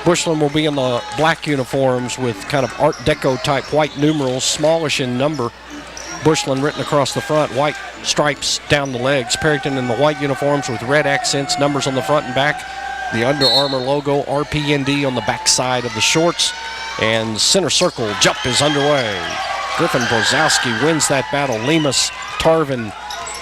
Bushland will be in the black uniforms with kind of Art Deco type white numerals, smallish in number. Bushland written across the front, white stripes down the legs. Perryton in the white uniforms with red accents, numbers on the front and back. The Under Armour logo, RPND on the back side of the shorts. And center circle jump is underway. Griffin Brzezowski wins that battle. Lemus, Tarvin,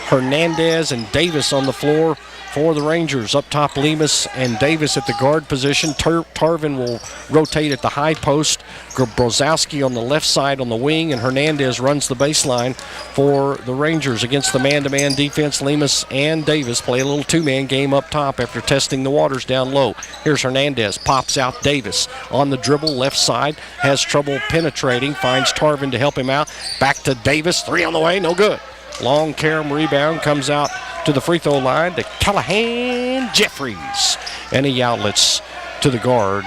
Hernandez, and Davis on the floor for the Rangers. Up top, Lemus and Davis at the guard position. Tarvin will rotate at the high post. Brzezowski on the left side on the wing, and Hernandez runs the baseline for the Rangers. Against the man-to-man defense, Lemus and Davis play a little two-man game up top after testing the waters down low. Here's Hernandez, pops out Davis on the dribble, left side, has trouble penetrating, finds Tarvin to help him out. Back to Davis, three on the way, no good. Long carom rebound comes out to the free throw line to Callahan Jeffries. And he outlets to the guard,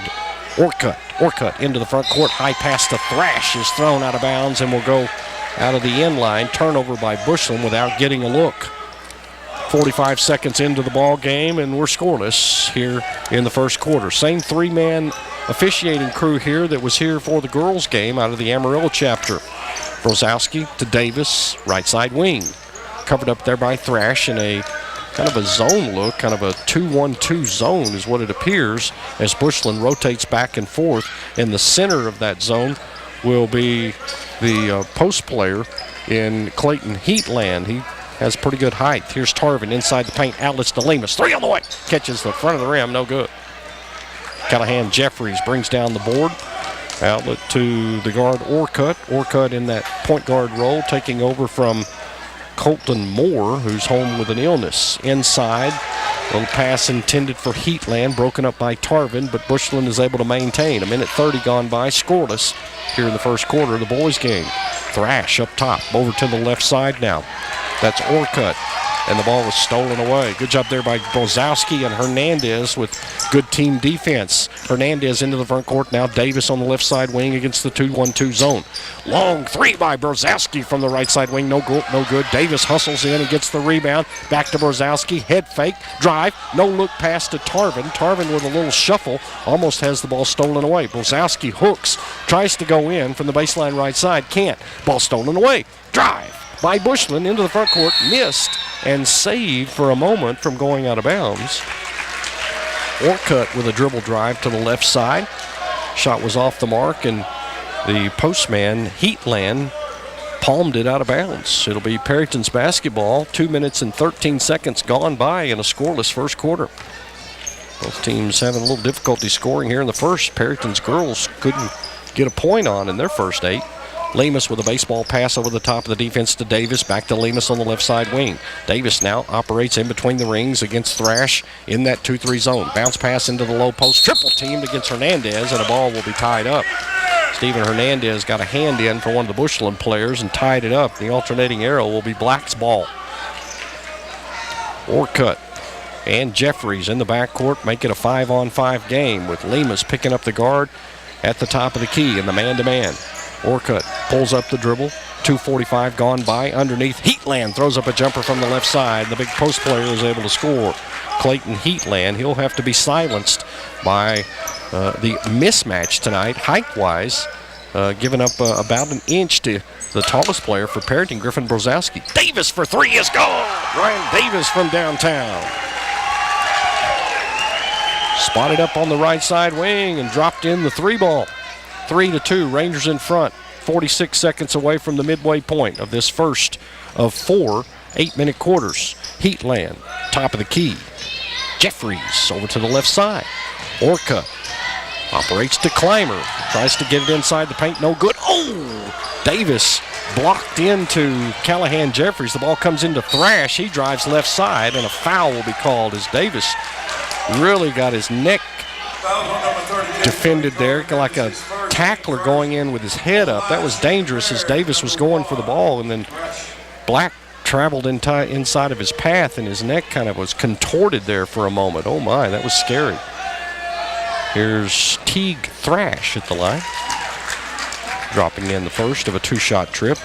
Orcutt into the front court. High pass to Thrash is thrown out of bounds and will go out of the end line. Turnover by Bushland without getting a look. 45 seconds into the ball game, and we're scoreless here in the first quarter. Same three-man officiating crew here that was here for the girls' game out of the Amarillo chapter. Brzezowski to Davis, right side wing. Covered up there by Thrash in a kind of a zone look, kind of a 2-1-2 zone is what it appears as Bushland rotates back and forth. In the center of that zone will be the post player in Clayton Heatland. He has pretty good height. Here's Tarvin inside the paint, outlets to Lemus. Three on the way. Catches the front of the rim, no good. Callahan Jeffries brings down the board. Outlet to the guard Orcutt. Orcutt in that point guard role, taking over from Colton Moore, who's home with an illness. Inside, little pass intended for Heatland, broken up by Tarvin, but Bushland is able to maintain. A minute 30 gone by, scoreless here in the first quarter of the boys' game. Thrash up top, over to the left side now. That's Orcutt, and the ball was stolen away. Good job there by Brzezowski and Hernandez with good team defense. Hernandez into the front court now. Davis on the left side wing against the 2-1-2 zone. Long three by Brzezowski from the right side wing. No good. Davis hustles in and gets the rebound. Back to Brzezowski. Head fake. Drive. No look pass to Tarvin. Tarvin with a little shuffle almost has the ball stolen away. Brzezowski hooks. Tries to go in from the baseline right side. Can't. Ball stolen away. Drive by Bushland into the front court. Missed and saved for a moment from going out of bounds. Orcutt with a dribble drive to the left side. Shot was off the mark, and the postman, Heatland, palmed it out of bounds. It'll be Perryton's basketball. 2 minutes and 13 seconds gone by in a scoreless first quarter. Both teams having a little difficulty scoring here in the first. Perryton's girls couldn't get a point on in their first 8. Lemus with a baseball pass over the top of the defense to Davis. Back to Lemus on the left side wing. Davis now operates in between the rings against Thrash in that 2-3 zone. Bounce pass into the low post. Triple teamed against Hernandez, and a ball will be tied up. Steven Hernandez got a hand in for one of the Bushland players and tied it up. The alternating arrow will be Black's ball. Orcutt and Jeffries in the backcourt make it a 5-on-5 game with Lemus picking up the guard at the top of the key in the man-to-man. Orcutt pulls up the dribble. 2:45 gone by. Underneath, Heatland throws up a jumper from the left side. The big post player is able to score. Clayton Heatland, he'll have to be silenced by the mismatch tonight, height-wise, giving up about an inch to the tallest player for Perryton, Griffin Brzezowski. Davis for three is gone. Ryan Davis from downtown. Spotted up on the right side wing and dropped in the three ball. 3-2, Rangers in front. 46 seconds away from the midway point of this first of 4 8-minute quarters. Heatland, top of the key. Jeffries over to the left side. Orcutt operates to Clymer. Tries to get it inside the paint. No good. Oh! Davis blocked into Callahan Jeffries. The ball comes into Thrash. He drives left side, and a foul will be called as Davis really got his neck defended there, like a tackler going in with his head up. That was dangerous as Davis was going for the ball, and then Black traveled inside of his path, and his neck kind of was contorted there for a moment. Oh my, that was scary. Here's Teague Thrash at the line, dropping in the first of a 2-shot trip.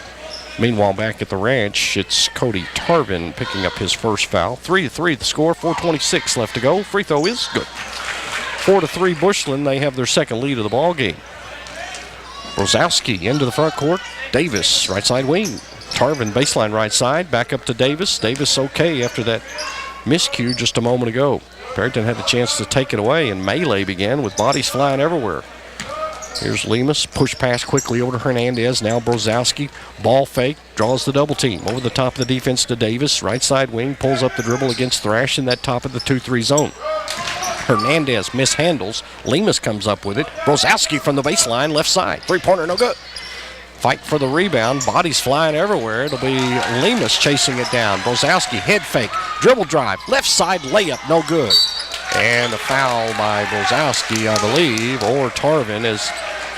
Meanwhile, back at the ranch, it's Cody Tarvin picking up his first foul. 3-3 the score, 4:26 left to go. Free throw is good. 4-3 Bushland. They have their second lead of the ball game. Brozowski into the front court. Davis, right side wing. Tarvin, baseline right side. Back up to Davis. Davis okay after that miscue just a moment ago. Perryton had the chance to take it away, and melee began with bodies flying everywhere. Here's Lemus. Push pass quickly over to Hernandez. Now Brozowski. Ball fake. Draws the double team. Over the top of the defense to Davis. Right side wing. Pulls up the dribble against Thrash in that top of the 2-3 zone. Hernandez mishandles. Lemus comes up with it. Brozowski from the baseline, left side. Three-pointer, no good. Fight for the rebound. Bodies flying everywhere. It'll be Lemus chasing it down. Brozowski, head fake. Dribble drive. Left side layup, no good. And a foul by Brozowski, I believe, or Tarvin, as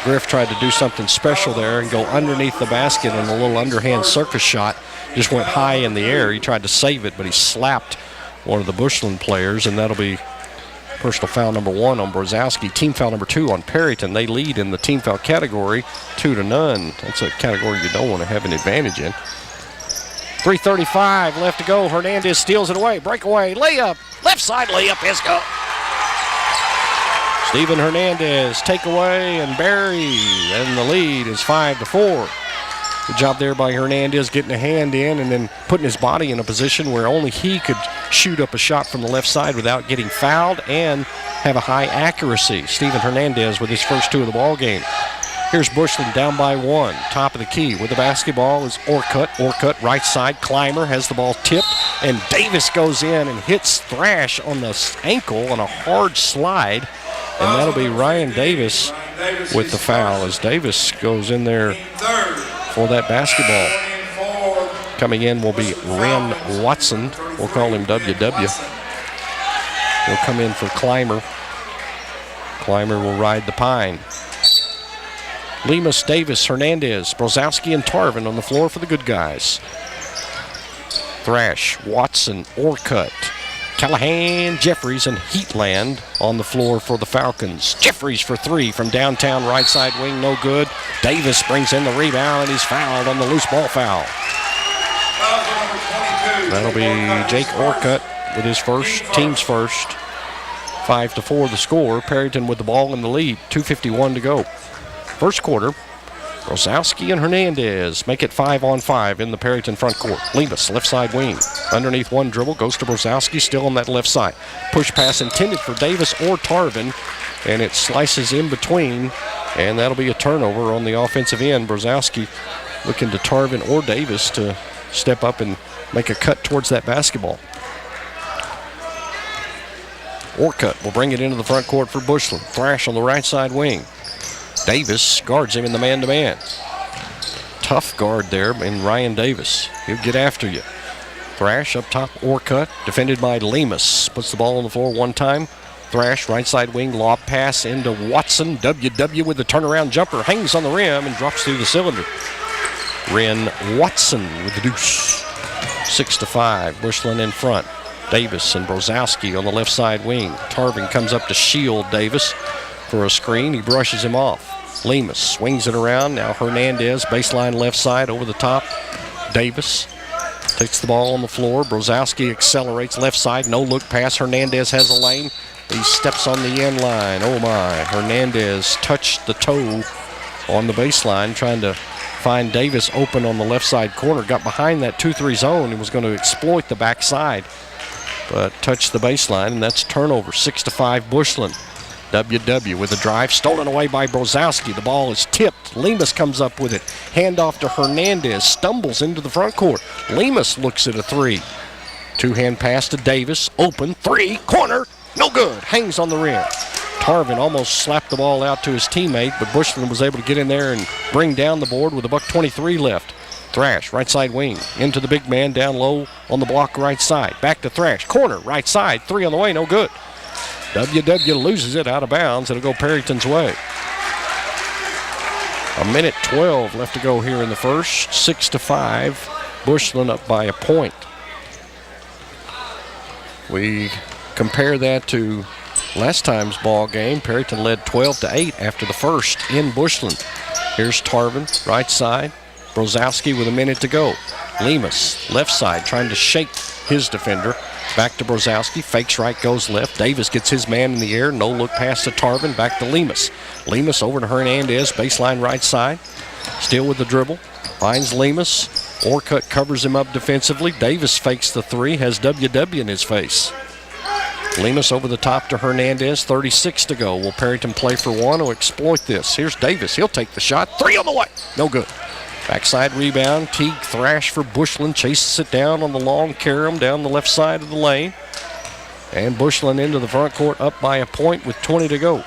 Griff tried to do something special there and go underneath the basket, and a little underhand circus shot just went high in the air. He tried to save it, but he slapped one of the Bushland players, and that'll be personal foul number 1 on Brozowski. Team foul number 2 on Perryton. They lead in the team foul category 2-0. That's a category you don't want to have an advantage in. 3:35 left to go. Hernandez steals it away. Breakaway. Layup. Left side layup is go. Steven Hernandez take away and bury. And the lead is 5-4. Good job there by Hernandez getting a hand in and then putting his body in a position where only he could shoot up a shot from the left side without getting fouled and have a high accuracy. Steven Hernandez with his first 2 of the ball game. Here's Bushland down by 1. Top of the key with the basketball is Orcutt. Orcutt right side. Clymer has the ball tipped, and Davis goes in and hits Thrash on the ankle on a hard slide. And that'll be Ryan Davis with the foul as Davis goes in there for that basketball. Coming in will be Ren Watson. We'll call him WW. He'll come in for Clymer. Clymer will ride the pine. Lemus, Davis, Hernandez, Brozowski, and Tarvin on the floor for the good guys. Thrash, Watson, Orcutt, Callahan, Jeffries, and Heatland on the floor for the Falcons. Jeffries for 3 from downtown right side wing, no good. Davis brings in the rebound, and he's fouled on the loose ball foul. That'll be Jake Orcutt with his first, team's first. 5-4 the score. Perryton with the ball in the lead. 2:51 to go. First quarter, Brozowski and Hernandez make it 5-on-5 in the Perryton front court. Lemus, left side wing. Underneath one dribble, goes to Brozowski, still on that left side. Push pass intended for Davis or Tarvin, and it slices in between, and that'll be a turnover on the offensive end. Brozowski looking to Tarvin or Davis to step up and make a cut towards that basketball. Orcutt will bring it into the front court for Bushland. Thrash on the right side wing. Davis guards him in the man-to-man. Tough guard there in Ryan Davis. He'll get after you. Thrash up top, Orcutt, defended by Lemus. Puts the ball on the floor one time. Thrash, right side wing, lob pass into Watson. WW with the turnaround jumper. Hangs on the rim and drops through the cylinder. Ren Watson with the deuce. 6-5, Bushland in front. Davis and Brozowski on the left side wing. Tarvin comes up to shield Davis for a screen. He brushes him off. Lemus swings it around. Now Hernandez, baseline left side over the top. Davis takes the ball on the floor. Brozowski accelerates left side. No look pass. Hernandez has a lane. He steps on the end line. Oh my. Hernandez touched the toe on the baseline trying to find Davis open on the left side corner. Got behind that 2-3 zone and was going to exploit the backside, but touched the baseline, and that's turnover. 6-5 Bushland. WW with a drive, stolen away by Brozowski. The ball is tipped. Lemus comes up with it. Handoff to Hernandez. Stumbles into the front court. Lemus looks at a 3. Two-hand pass to Davis. Open. 3. Corner. No good. Hangs on the rim. Tarvin almost slapped the ball out to his teammate, but Bushland was able to get in there and bring down the board with $1:23 left. Thrash, right side wing. Into the big man, down low on the block right side. Back to Thrash. Corner, right side. 3 on the way. No good. WW loses it out of bounds. It'll go Perryton's way. 1:12 left to go here in the first. 6-5. Bushland up by a point. We compare that to last time's ball game. Perryton led 12-8 after the first in Bushland. Here's Tarvin, right side. Brozowski with a minute to go. Lemus, left side, trying to shake his defender. Back to Brzezowski. Fakes right, goes left. Davis gets his man in the air. No look pass to Tarvin. Back to Lemus. Lemus over to Hernandez. Baseline right side. Still with the dribble. Finds Lemus. Orcutt covers him up defensively. Davis fakes the three. Has WW in his face. Lemus over the top to Hernandez. 36 to go. Will Perryton play for one or exploit this? Here's Davis. He'll take the shot. Three on the way. No good. Backside rebound. Teague thrash for Bushland. Chases it down on the long carom down the left side of the lane. And Bushland into the front court up by a point with 20 to go.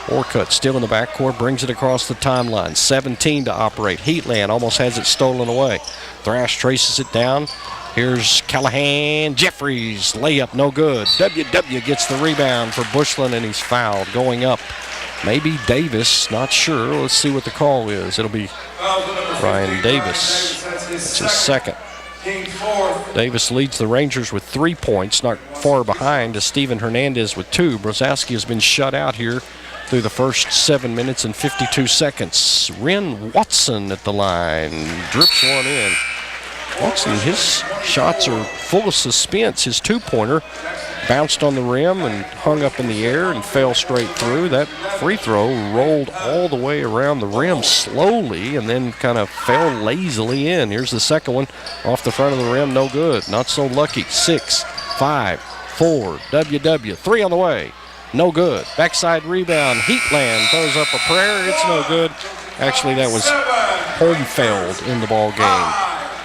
Orcutt still in the backcourt. Brings it across the timeline. 17 to operate. Heatland almost has it stolen away. Thrash traces it down. Here's Callahan. Jeffries. Layup no good. WW gets the rebound for Bushland and he's fouled. Going up. Maybe Davis, not sure. Let's see what the call is. It'll be Ryan Davis. That's his second. Davis leads the Rangers with 3 points, not far behind to Steven Hernandez with 2. Brzezowski has been shut out here through the first 7 minutes and 52 seconds. Ren Watson at the line. Drips one in. Watson, his shots are full of suspense. His two-pointer bounced on the rim and hung up in the air and fell straight through. That free throw rolled all the way around the rim slowly and then kind of fell lazily in. Here's the second one off the front of the rim, no good. Not so lucky. 6, 5, 4, WW. 3 on the way, no good. Backside rebound, Heatland throws up a prayer. It's no good. Actually, that was Holmfeld in the ball game.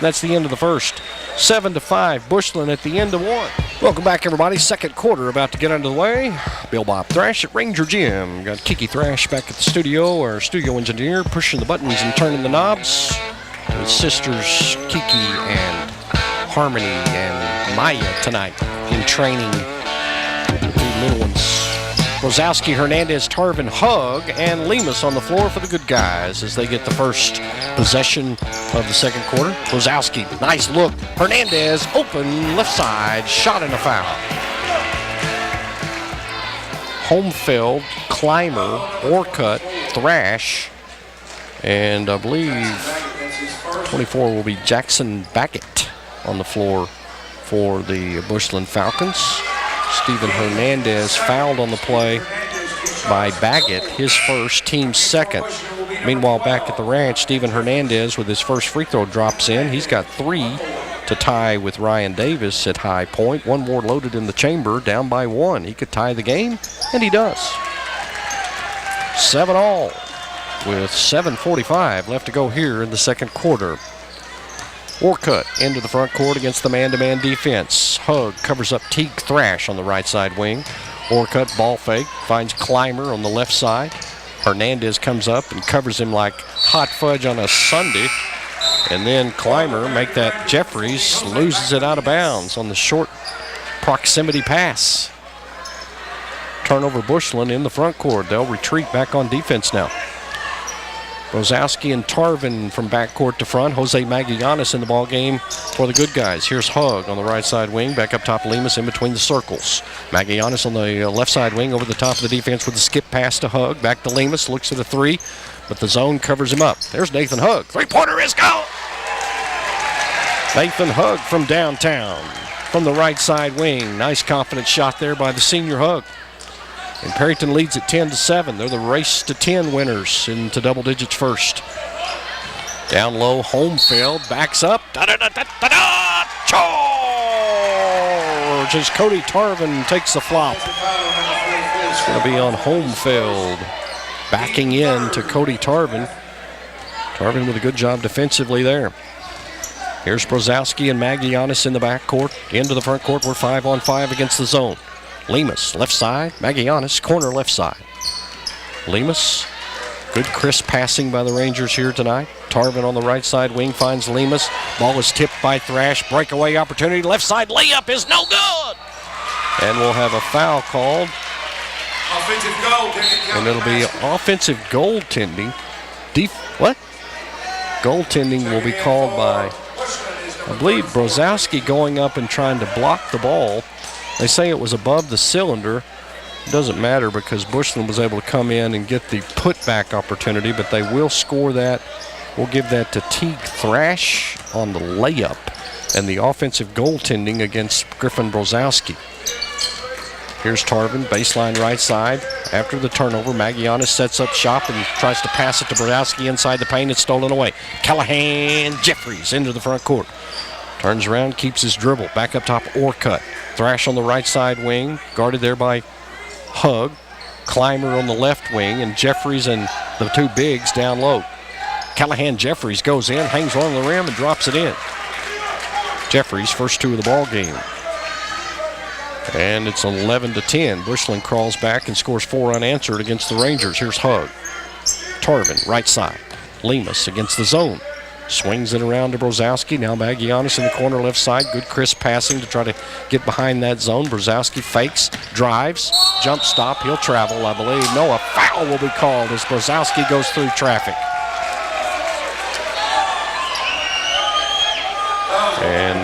That's the end of the first. 7-5, Bushland at the end of one. Welcome back, everybody. Second quarter about to get underway. Bill Bob Thrash at Ranger Gym. Got Kiki Thrash back at the studio, our studio engineer, pushing the buttons and turning the knobs. With sisters Kiki and Harmony and Maya tonight in training. The two little ones. Brzezowski, Hernandez, Tarvin, Hug, and Lemus on the floor for the good guys as they get the first possession of the second quarter. Brzezowski, nice look. Hernandez, open, left side, shot and a foul. Holmfeld, Clymer, Orcutt, Thrash, and I believe 24 will be Jackson Baggett on the floor for the Bushland Falcons. Steven Hernandez fouled on the play by Baggett, his first, team's second. Meanwhile, back at the ranch, Steven Hernandez with his first free throw drops in. He's got 3 to tie with Ryan Davis at high point. One more loaded in the chamber, down by 1. He could tie the game, and he does. 7-all with 7:45 left to go here in the second quarter. Orcutt into the front court against the man-to-man defense. Hug covers up Teague Thrash on the right side wing. Orcutt ball fake, finds Clymer on the left side. Hernandez comes up and covers him like hot fudge on a Sunday. And then Clymer make that Jeffries, loses it out of bounds on the short proximity pass. Turnover Bushland in the front court. They'll retreat back on defense now. Brzezowski and Tarvin from backcourt to front. Jose Magallanes in the ball game for the good guys. Here's Hug on the right side wing. Back up top, Lemus in between the circles. Magallanes on the left side wing over the top of the defense with the skip pass to Hug. Back to Lemus, looks at a 3, but the zone covers him up. There's Nathan Hug. Three-pointer is gone! Nathan Hug from downtown. From the right side wing. Nice confident shot there by the senior Hug. And Perryton leads at 10-7. They're the race to 10 winners into double digits first. Down low, Holmfeld backs up. Da-da-da-da-da-da! Charge as Cody Tarvin takes the flop. It's going to be on Holmfeld. Backing in to Cody Tarvin. Tarvin with a good job defensively there. Here's Brzezowski and Magallanes in the backcourt. Into the front court. We're 5-on-5 against the zone. Lemus, left side. Magallanes, corner left side. Lemus, good crisp passing by the Rangers here tonight. Tarvin on the right side wing finds Lemus. Ball is tipped by Thrash. Breakaway opportunity. Left side layup is no good. And we'll have a foul called. Offensive goaltending. And it'll be offensive goaltending. What? Goaltending will be called by, I believe, Brzezowski going up and trying to block the ball. They say it was above the cylinder. It doesn't matter because Bushland was able to come in and get the putback opportunity, but they will score that. We'll give that to Teague Thrash on the layup. and the offensive goaltending against Griffin Brozowski. Here's Tarvin, baseline right side. After the turnover, Magianis sets up shop and tries to pass it to Brozowski inside the paint. It's stolen away. Callahan Jeffries into the front court. Turns around, keeps his dribble. Back up top, Orcutt. Thrash on the right side wing, guarded there by Hug. Clymer on the left wing, and Jeffries and the two bigs down low. Callahan Jeffries goes in, hangs one on the rim, and drops it in. Jeffries, first two of the ball game. And it's 11-10. Bushland crawls back and scores 4 unanswered against the Rangers. Here's Hug. Tarvin, right side. Lemus against the zone. Swings it around to Brozowski. Now Magianis in the corner left side. Good crisp passing to try to get behind that zone. Brozowski fakes, drives, jump stop. He'll travel, I believe. No, a foul will be called as Brozowski goes through traffic. And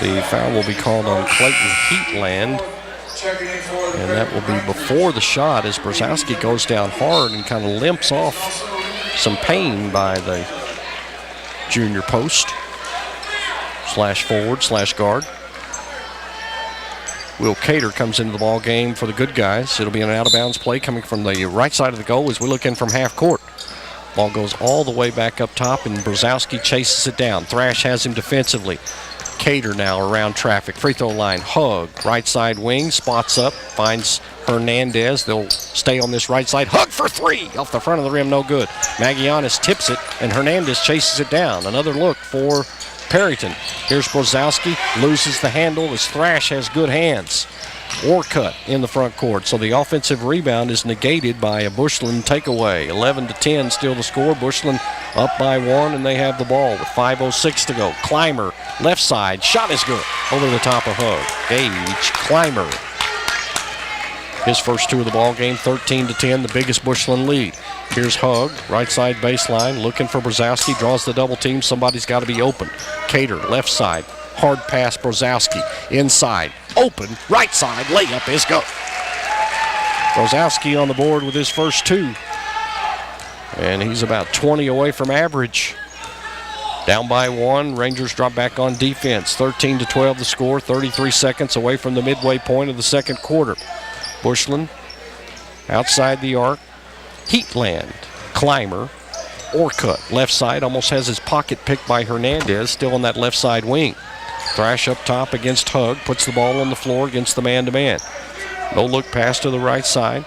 the foul will be called on Clayton Heatland, and that will be before the shot as Brozowski goes down hard and kind of limps off some pain by the junior post / forward / guard. Will Cater comes into the ball game for the good guys. It'll be an out-of-bounds play coming from the right side of the goal as we look in from half court. Ball goes all the way back up top, and Brozowski chases it down. Thrash has him defensively. Cater now around traffic. Free throw line. Hug. Right side wing. Spots up. Finds Hernandez. They'll stay on this right side. Hug for 3. Off the front of the rim. No good. Magianis tips it, and Hernandez chases it down. Another look for Perryton. Here's Brozowski. Loses the handle as Thrash has good hands. Orcutt in the front court. So the offensive rebound is negated by a Bushland takeaway. 11-10 still the score. Bushland up by 1, and they have the ball with 5:06 to go. Clymer, left side. Shot is good. Over the top of Hug. Gage Clymer. His first two of the ball game, 13-10, the biggest Bushland lead. Here's Hug, right side baseline, looking for Brozowski. Draws the double team. Somebody's got to be open. Cater, left side. Hard pass, Brozowski. Inside. Open, right side, layup is good. Brozowski on the board with his first 2. And he's about 20 away from average. Down by 1, Rangers drop back on defense. 13-12 the score, 33 seconds away from the midway point of the second quarter. Bushland outside the arc. Heatland, Clymer, Orcutt, left side, almost has his pocket picked by Hernandez, still on that left side wing. Thrash up top against Hug, puts the ball on the floor against the man-to-man. No look pass to the right side.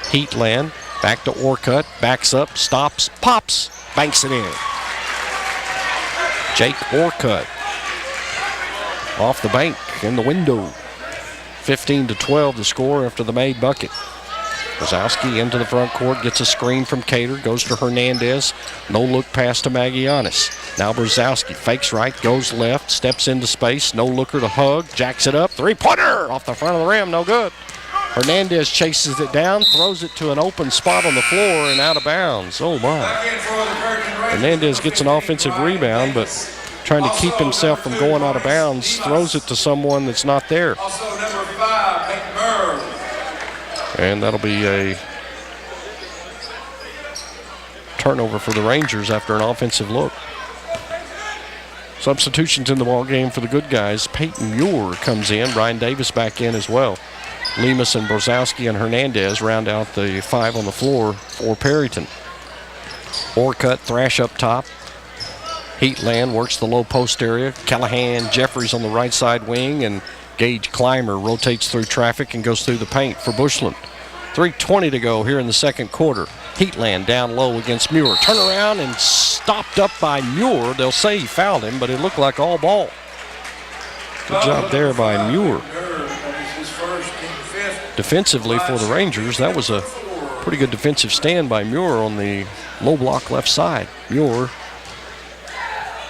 Heatland, back to Orcutt, backs up, stops, pops, banks it in. Jake Orcutt off the bank in the window. 15-12 the score after the made bucket. Brozowski into the front court, gets a screen from Cater, goes to Hernandez. No look pass to Magianis. Now Brozowski fakes right, goes left, steps into space. No looker to Hug, jacks it up. 3-pointer off the front of the rim, no good. Hernandez chases it down, throws it to an open spot on the floor and out of bounds. Oh my. Hernandez gets an offensive rebound, but trying to keep himself from going out of bounds, throws it to someone that's not there. And that'll be a turnover for the Rangers after an offensive look. Substitutions in the ball game for the good guys. Peyton Muir comes in. Brian Davis back in as well. Lemus and Brozowski and Hernandez round out the 5 on the floor for Perryton. Orcutt, Thrash up top. Heatland works the low post area. Callahan, Jeffries on the right side wing, and Gage Clymer rotates through traffic and goes through the paint for Bushland. 3:20 to go here in the second quarter. Heatland down low against Muir. Turn around and stopped up by Muir. They'll say he fouled him, but it looked like all ball. Good job there by Muir. Defensively for the Rangers, that was a pretty good defensive stand by Muir on the low block left side. Muir,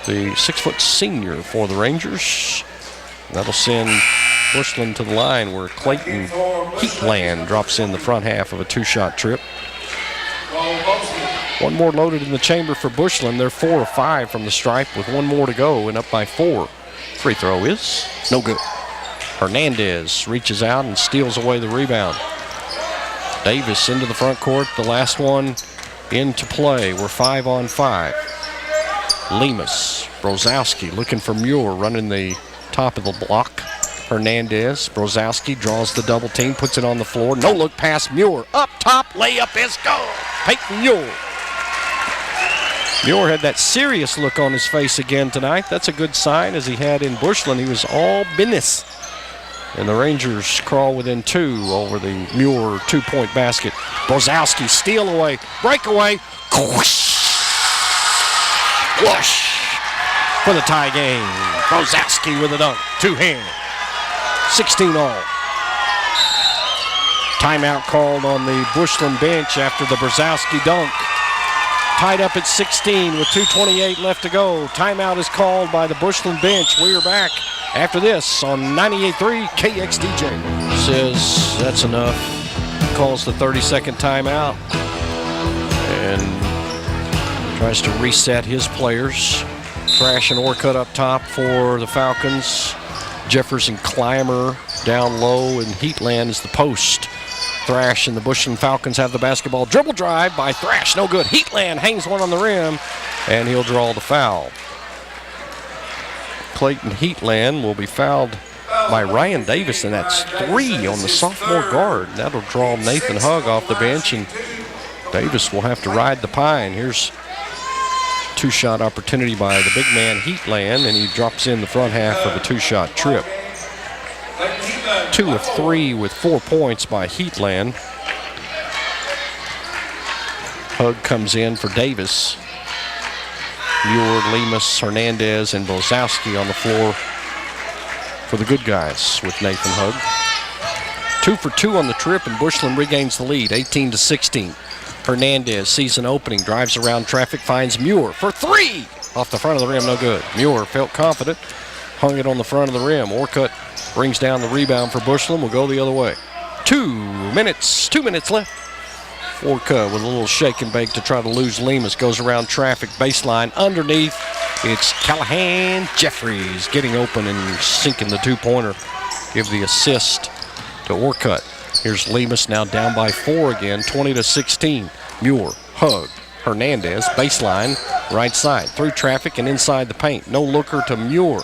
the 6-foot senior for the Rangers. That'll send Bushland to the line where Clayton Heatland drops in the front half of a 2-shot trip. One more loaded in the chamber for Bushland. They're 4 of 5 from the stripe with 1 more to go and up by 4. Free throw is no good. Hernandez reaches out and steals away the rebound. Davis into the front court. The last one into play. We're 5 on 5. Lemus Brozowski looking for Muir, running the top of the block. Hernandez, Brozowski draws the double team, puts it on the floor. No look pass, Muir. Up top, layup is good. Peyton Muir. Muir had that serious look on his face again tonight. That's a good sign, as he had in Bushland. He was all business. And the Rangers crawl within 2 over the Muir 2-point basket. Brozowski, steal away, breakaway. Whoosh for the tie game. Brozowski with a dunk, two-hand. 16 all. Timeout called on the Bushland bench after the Brozowski dunk. Tied up at 16 with 2:28 left to go. Timeout is called by the Bushland bench. We are back after this on 98.3 KXDJ. Says that's enough. Calls the 30-second timeout and tries to reset his players. Thrash and Orcutt up top for the Falcons. Jefferson Clymer down low, and Heatland is the post. Thrash and the Bushland Falcons have the basketball. Dribble drive by Thrash, no good. Heatland hangs one on the rim, and he'll draw the foul. Clayton Heatland will be fouled by Ryan Davis, and that's 3 on the sophomore guard. That'll draw Nathan Hugg off the bench, and Davis will have to ride the pine. Here's two-shot opportunity by the big man Heatland, and he drops in the front half of a two-shot trip. 2 of 3 with 4 points by Heatland. Hugg comes in for Davis. Muir, Lemus, Hernandez, and Brozowski on the floor for the good guys with Nathan Hugg. 2 for 2 on the trip, and Bushland regains the lead, 18-16. Hernandez sees an opening, drives around traffic, finds Muir for 3. Off the front of the rim, no good. Muir felt confident, hung it on the front of the rim. Orcutt brings down the rebound for Bushland. Will go the other way. 2 minutes left. Orcutt with a little shake and bake to try to lose Lemus. Goes around traffic, baseline, underneath. It's Callahan Jeffries getting open and sinking the two-pointer. Give the assist to Orcutt. Here's Lemus now down by 4 again, 20-16. Muir, Hugg, Hernandez, baseline, right side. Through traffic and inside the paint. No looker to Muir.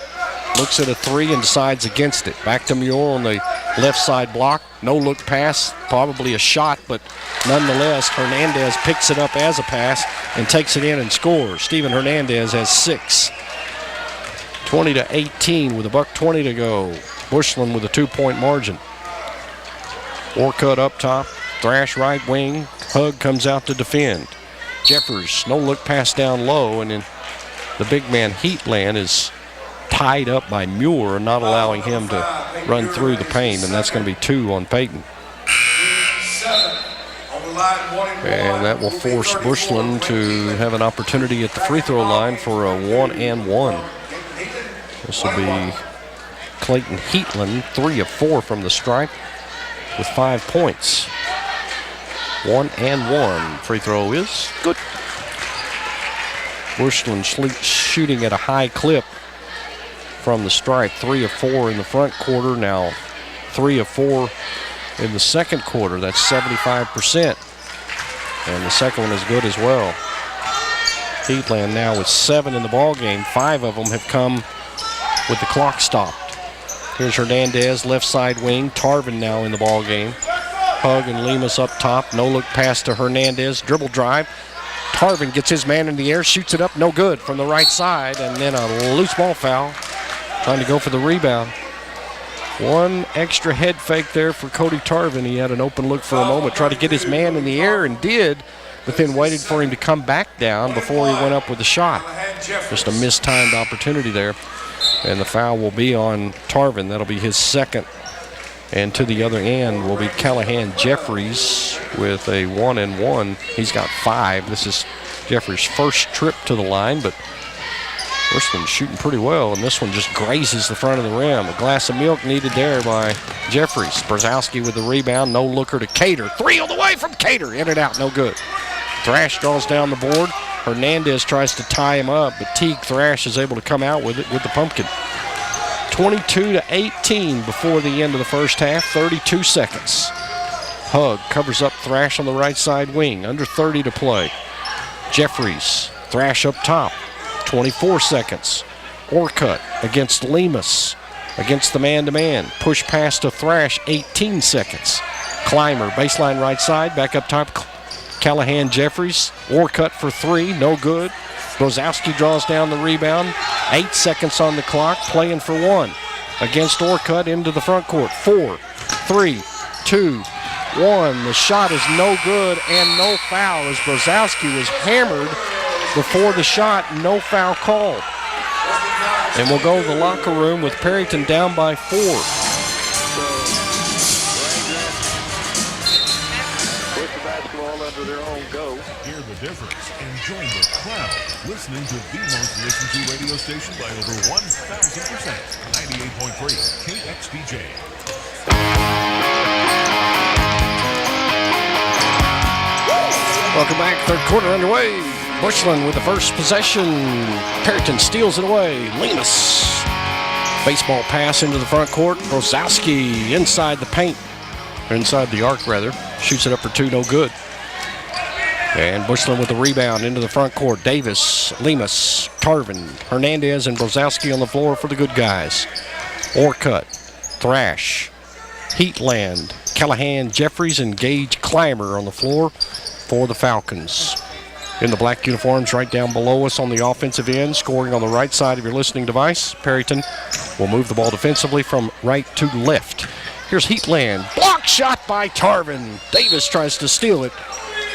Looks at a 3 and decides against it. Back to Muir on the left side block. No look pass, probably a shot, but nonetheless, Hernandez picks it up as a pass and takes it in and scores. Steven Hernandez has 6. 20-18 with $1:20 to go. Bushland with a 2-point margin. Orcutt up top, Thrash right wing. Hugg comes out to defend. Jeffers, no look pass down low, and then the big man Heatland is tied up by Muir, not allowing him to run through the paint, and that's going to be 2 on Peyton. And that will force Bushland to have an opportunity at the free throw line for a 1-and-1. This will be Clayton Heatland, 3 of 4 from the stripe with 5 points. 1-and-1. Free throw is good. Bushland shooting at a high clip from the stripe. 3 of 4 in the front quarter. Now 3 of 4 in the second quarter. That's 75%. And the second one is good as well. Heatland now with 7 in the ball game. 5 of them have come with the clock stopped. Here's Hernandez, left side wing. Tarvin now in the ball game. Hugg and Lemus up top. No look pass to Hernandez. Dribble drive. Tarvin gets his man in the air, shoots it up, no good from the right side, and then a loose ball foul. Trying to go for the rebound. One extra head fake there for Cody Tarvin. He had an open look for a moment, tried to get his man in the air and did, but then waited for him to come back down before he went up with the shot. Just a mistimed opportunity there. And the foul will be on Tarvin. That'll be his second. And to the other end will be Callahan Jeffries with a 1-and-1. He's got 5. This is Jeffries' first trip to the line, but Bushland's shooting pretty well, and this one just grazes the front of the rim. A glass of milk needed there by Jeffries. Brozowski with the rebound. No looker to Cater. 3 on the way from Cater. In and out, no good. Thrash draws down the board. Hernandez tries to tie him up, but Teague Thrash is able to come out with it with the pumpkin. 22-18 before the end of the first half, 32 seconds. Hugg covers up Thrash on the right side wing, under 30 to play. Jeffries, Thrash up top. 24 seconds. Orcutt against Lemus. Against the man-to-man. Push pass to Thrash, 18 seconds. Clymer, baseline right side, back up top. Callahan Jeffries, Orcutt for 3, no good. Brozowski draws down the rebound. 8 seconds on the clock, playing for 1. Against Orcutt into the front court. 4, 3, 2, 1. The shot is no good and no foul as Brozowski was hammered before the shot. No foul called. And we'll go to the locker room with Perryton down by 4. Push the basketball under their own go. Hear the difference and join the crowd listening to the most listened to radio station by over 1,000%. 98.3 KXDJ. Welcome back. Third quarter underway. Bushland with the first possession. Perryton steals it away. Lemus. Baseball pass into the front court. Brozowski inside the paint. Inside the arc, rather. Shoots it up for 2, no good. And Bushland with the rebound into the front court. Davis, Lemus, Tarvin, Hernandez, and Brozowski on the floor for the good guys. Orcutt, Thrash, Heatland, Callahan, Jeffries, and Gage Clymer on the floor for the Falcons. In the black uniforms right down below us on the offensive end, scoring on the right side of your listening device. Perryton will move the ball defensively from right to left. Here's Heatland. Block shot by Tarvin. Davis tries to steal it,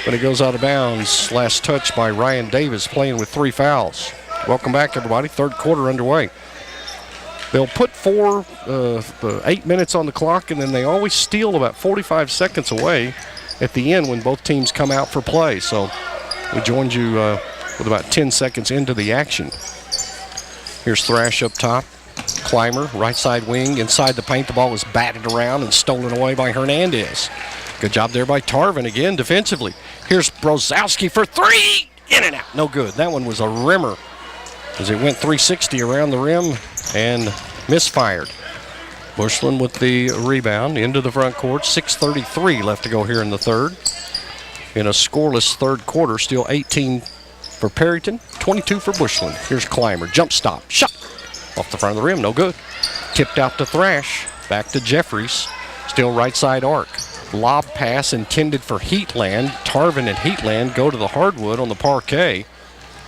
but it goes out of bounds. Last touch by Ryan Davis, playing with 3 fouls. Welcome back, everybody. Third quarter underway. They'll put 8 minutes on the clock, and then they always steal about 45 seconds away at the end when both teams come out for play. So we joined you with about 10 seconds into the action. Here's Thrash up top. Clymer, right side wing, inside the paint. The ball was batted around and stolen away by Hernandez. Good job there by Tarvin again defensively. Here's Brozowski for 3. In and out. No good. That one was a rimmer as it went 360 around the rim and misfired. Bushland with the rebound into the front court. 6:33 left to go here in the third. In a scoreless third quarter, still 18 for Perryton, 22 for Bushland. Here's Clymer. Jump stop. Shot. Off the front of the rim. No good. Tipped out to Thrash. Back to Jeffries. Still right side arc. Lob pass intended for Heatland. Tarvin and Heatland go to the hardwood on the parquet.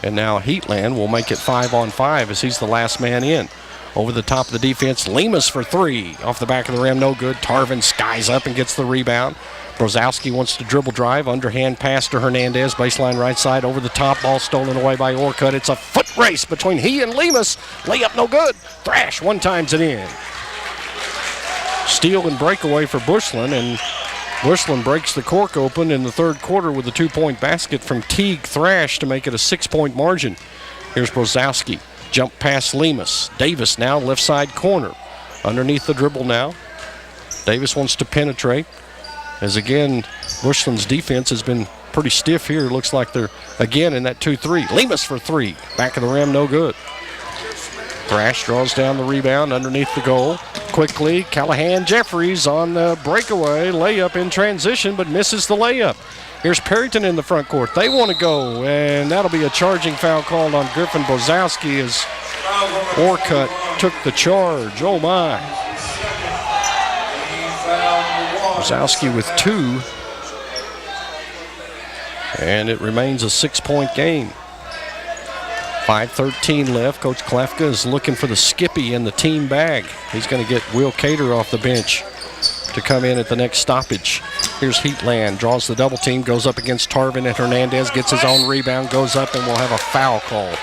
And now Heatland will make it 5-on-5 as he's the last man in. Over the top of the defense, Lemus for 3. Off the back of the rim, no good. Tarvin skies up and gets the rebound. Brozowski wants to dribble drive. Underhand pass to Hernandez. Baseline right side. Over the top. Ball stolen away by Orcutt. It's a foot race between he and Lemus. Layup no good. Thrash one times it in. Steal and breakaway for Bushland. And Bushland breaks the cork open in the third quarter with a 2-point basket from Teague Thrash to make it a 6-point margin. Here's Brozowski. Jump past Lemus. Davis now left side corner. Underneath the dribble now. Davis wants to penetrate. As again, Bushland's defense has been pretty stiff here. Looks like they're again in that 2-3. Lemus for 3. Back of the rim, no good. Thrash draws down the rebound underneath the goal. Quickly, Callahan Jeffries on the breakaway. Layup in transition, but misses the layup. Here's Perryton in the front court. They want to go, and that'll be a charging foul called on Griffin Brozowski as Orcutt took the charge. Oh, my. Brozowski with 2. And it remains a 6-point game. 5:13 left. Coach Klefka is looking for the Skippy in the team bag. He's going to get Will Cater off the bench to come in at the next stoppage. Here's Heatland, draws the double team, goes up against Tarvin and Hernandez, gets his own rebound, goes up, and we'll have a foul call.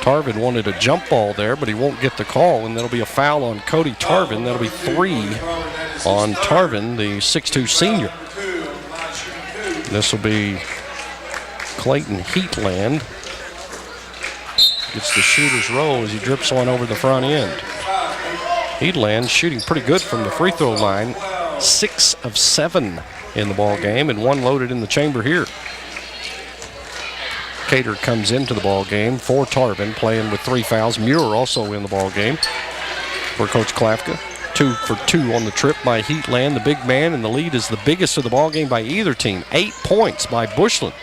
Tarvin wanted a jump ball there, but he won't get the call, and that'll be a foul on Cody Tarvin. That'll be 3 on Tarvin, the 6'2 senior. This will be Clayton Heatland. Gets the shooter's roll as he drips one over the front end. Heatland shooting pretty good from the free throw line. 6 of 7 in the ball game, and 1 loaded in the chamber here. Cater comes into the ball game for Tarvin, playing with 3 fouls. Muir also in the ball game for Coach Klefka. 2 for 2 on the trip by Heatland, the big man, and the lead is the biggest of the ball game by either team. 8 points by Bushland.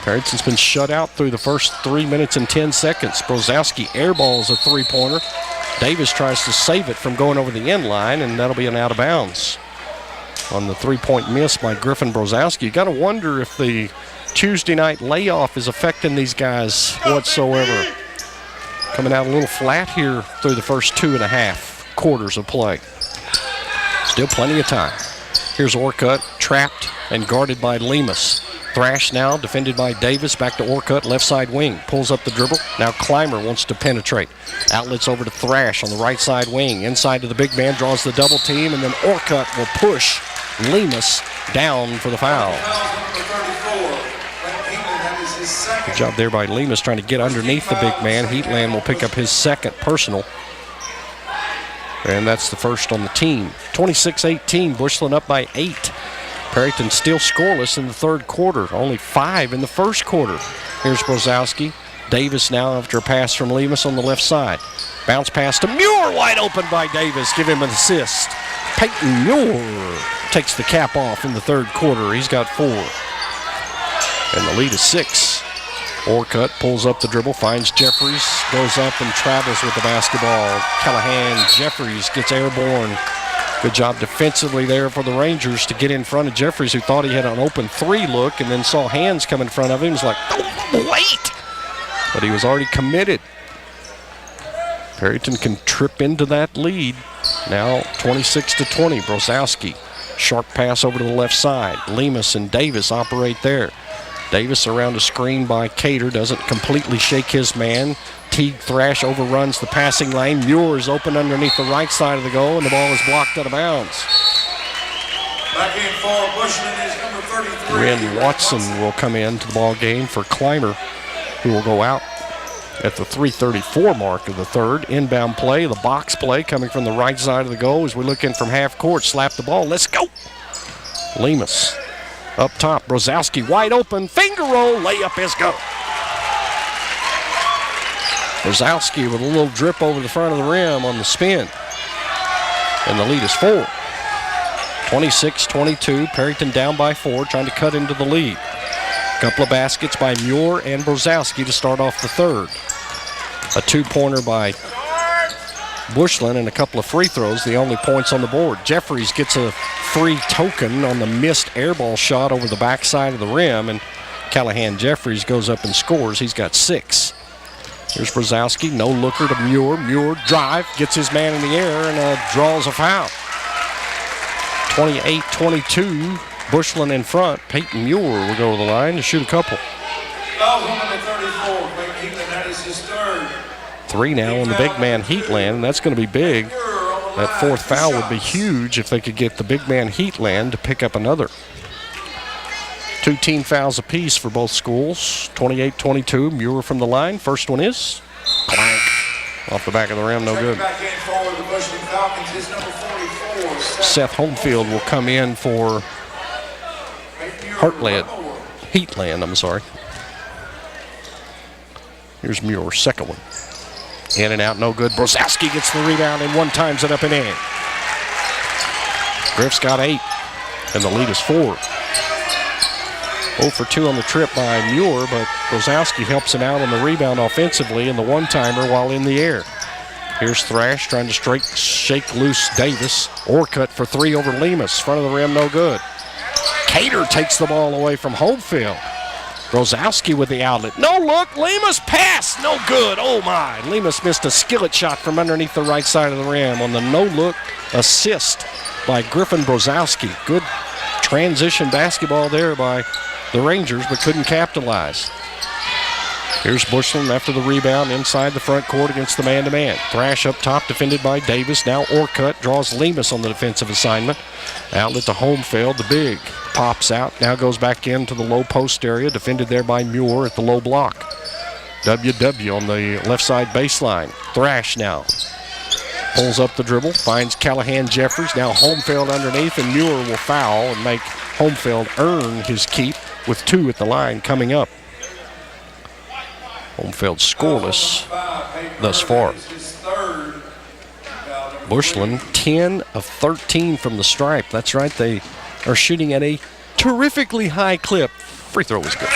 Perryton's been shut out through the first 3 minutes and 10 seconds. Brozowski airballs a three-pointer. Davis tries to save it from going over the end line, and that'll be an out of bounds on the three-point miss by Griffin Brozowski. You got to wonder if the Tuesday night layoff is affecting these guys whatsoever. Coming out a little flat here through the first 2.5 quarters of play. Still plenty of time. Here's Orcutt, trapped and guarded by Lemus. Thrash now, defended by Davis. Back to Orcutt, left side wing. Pulls up the dribble. Now Clymer wants to penetrate. Outlets over to Thrash on the right side wing. Inside to the big man, draws the double team, and then Orcutt will push Lemus down for the foul. Good job there by Lemus trying to get underneath the big man. Heatland will pick up his second personal. And that's the first on the team. 26-18, Bushland up by 8. Perryton still scoreless in the third quarter. Only 5 in the first quarter. Here's Brozowski. Davis now after a pass from Lemus on the left side. Bounce pass to Muir, wide open by Davis. Give him an assist. Peyton Muir takes the cap off in the third quarter. He's got 4. And the lead is 6. Orcutt pulls up the dribble, finds Jeffries, goes up and travels with the basketball. Callahan, Jeffries gets airborne. Good job defensively there for the Rangers to get in front of Jeffries, who thought he had an open 3 look and then saw hands come in front of him. He was like, oh, wait! But he was already committed. Perryton can trip into that lead. Now 26-20, Brozowski. Sharp pass over to the left side. Lemus and Davis operate there. Davis around a screen by Cater, doesn't completely shake his man. Teague Thrash overruns the passing lane. Muir is open underneath the right side of the goal, and the ball is blocked out of bounds. Back in for Bushland is number 33. Ren Watson will come in to the ball game for Clymer, who will go out at the 3:34 mark of the third. Inbound play, the box play coming from the right side of the goal as we look in from half court. Slap the ball. Let's go. Lemus. Up top, Brozowski wide open, finger roll, layup is good. Brozowski with a little drip over the front of the rim on the spin. And the lead is 4. 26-22, Perryton down by 4, trying to cut into the lead. Couple of baskets by Muir and Brozowski to start off the third. A 2-pointer by Bushland and a couple of free throws, the only points on the board. Jeffries gets a free token on the missed airball shot over the backside of the rim, and Callahan Jeffries goes up and scores. He's got 6. Here's Brozowski, no looker to Muir. Muir drive, gets his man in the air, and draws a foul. 28-22, Bushland in front. Peyton Muir will go to the line to shoot a couple. Foul on number 34, Peyton Heatland, that is his third. 3 now on the big man Heatland, and that's going to be big. That fourth foul would be huge if they could get the big man Heatland to pick up another. 2 team fouls apiece for both schools. 28-22, Muir from the line. First one is clank. Off the back of the rim, no good. Back in for the Bushland Falcons is number 44. Seth Homefield will come in for Heatland, I'm sorry. Here's Muir's second one. In and out, no good. Brozowski gets the rebound and one times it up and in. Griff's got 8, and the lead is 4. 0 for 2 on the trip by Muir, but Brozowski helps him out on the rebound offensively and the one-timer while in the air. Here's Thrash trying to shake loose Davis. Orcutt for 3 over Lemus. Front of the rim, no good. Cater takes the ball away from Homefield. Brozowski with the outlet. No look. Lemus pass. No good. Oh, my. Lemus missed a skillet shot from underneath the right side of the rim on the no-look assist by Griffin Brozowski. Good transition basketball there by the Rangers, but couldn't capitalize. Here's Bushland after the rebound inside the front court against the man-to-man. Thrash up top, defended by Davis. Now Orcutt draws Lemus on the defensive assignment. Outlet to Homefield. The big pops out. Now goes back into the low post area, defended there by Muir at the low block. WW on the left side baseline. Thrash now pulls up the dribble, finds Callahan Jeffries. Now Homefield underneath, and Muir will foul and make Homefield earn his keep with 2 at the line coming up. Homefield scoreless thus far. Bushland 10 of 13 from the stripe. That's right, they are shooting at a terrifically high clip. Free throw was good.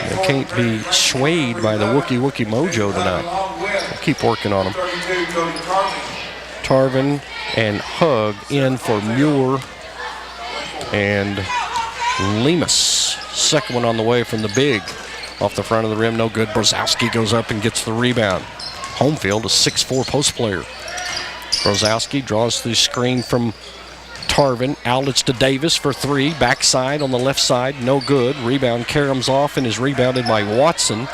They can't be swayed by the Wookie mojo tonight. We'll keep working on them. Tarvin and Hug in for Muir and Lemus. Second one on the way from the big. Off the front of the rim, no good. Brzezowski goes up and gets the rebound. Home field, a 6'4" post player. Brzezowski draws the screen from Tarvin. Outlets to Davis for three. Backside on the left side, no good. Rebound, Karam's off and is rebounded by Watson.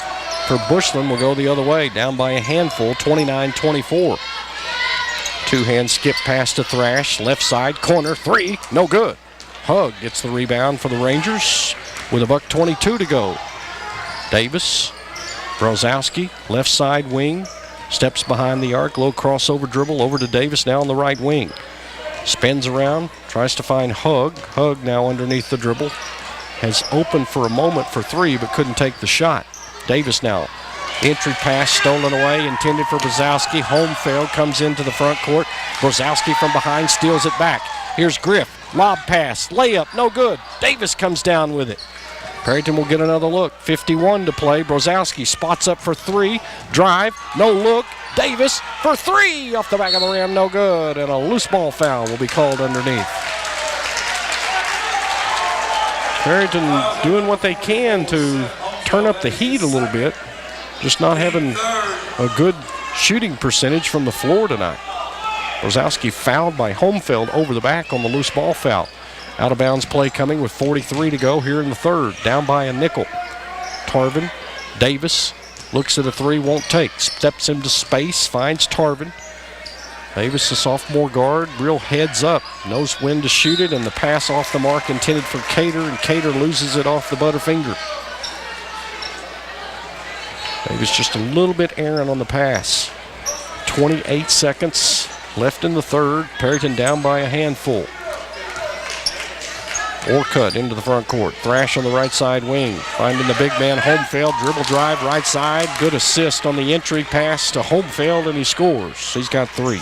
For Bushland will go the other way, down by a handful, 29-24. Two-hand skip pass to Thrash. Left side, corner, three, no good. Hug gets the rebound for the Rangers with $1:22 to go. Davis, Brzezowski, left side wing, steps behind the arc, low crossover dribble over to Davis now on the right wing. Spins around, tries to find Hug. Hug now underneath the dribble. Has opened for a moment for three, but couldn't take the shot. Davis now. Entry pass stolen away, intended for Brzezowski. Home failed, comes into the front court. Brzezowski from behind steals it back. Here's Griff. Lob pass, layup, no good. Davis comes down with it. Perryton will get another look. 51 to play. Brzezowski spots up for three. Drive, no look. Davis for three off the back of the rim, no good. And a loose ball foul will be called underneath. Perryton doing what they can to turn up the heat a little bit. Just not having a good shooting percentage from the floor tonight. Brzezowski fouled by Homefeld over the back on the loose ball foul. Out of bounds play coming with 43 to go here in the third. Down by a nickel. Tarvin, Davis, looks at a three, won't take. Steps into space, finds Tarvin. Davis, a sophomore guard, real heads up. Knows when to shoot it, and the pass off the mark intended for Cater, and Cater loses it off the butterfinger. Davis just a little bit errant on the pass. 28 seconds left in the third. Perryton down by a handful. Orcutt into the front court. Thrash on the right side wing. Finding the big man Homefeld. Dribble drive right side. Good assist on the entry pass to Homefeld, and he scores. He's got three.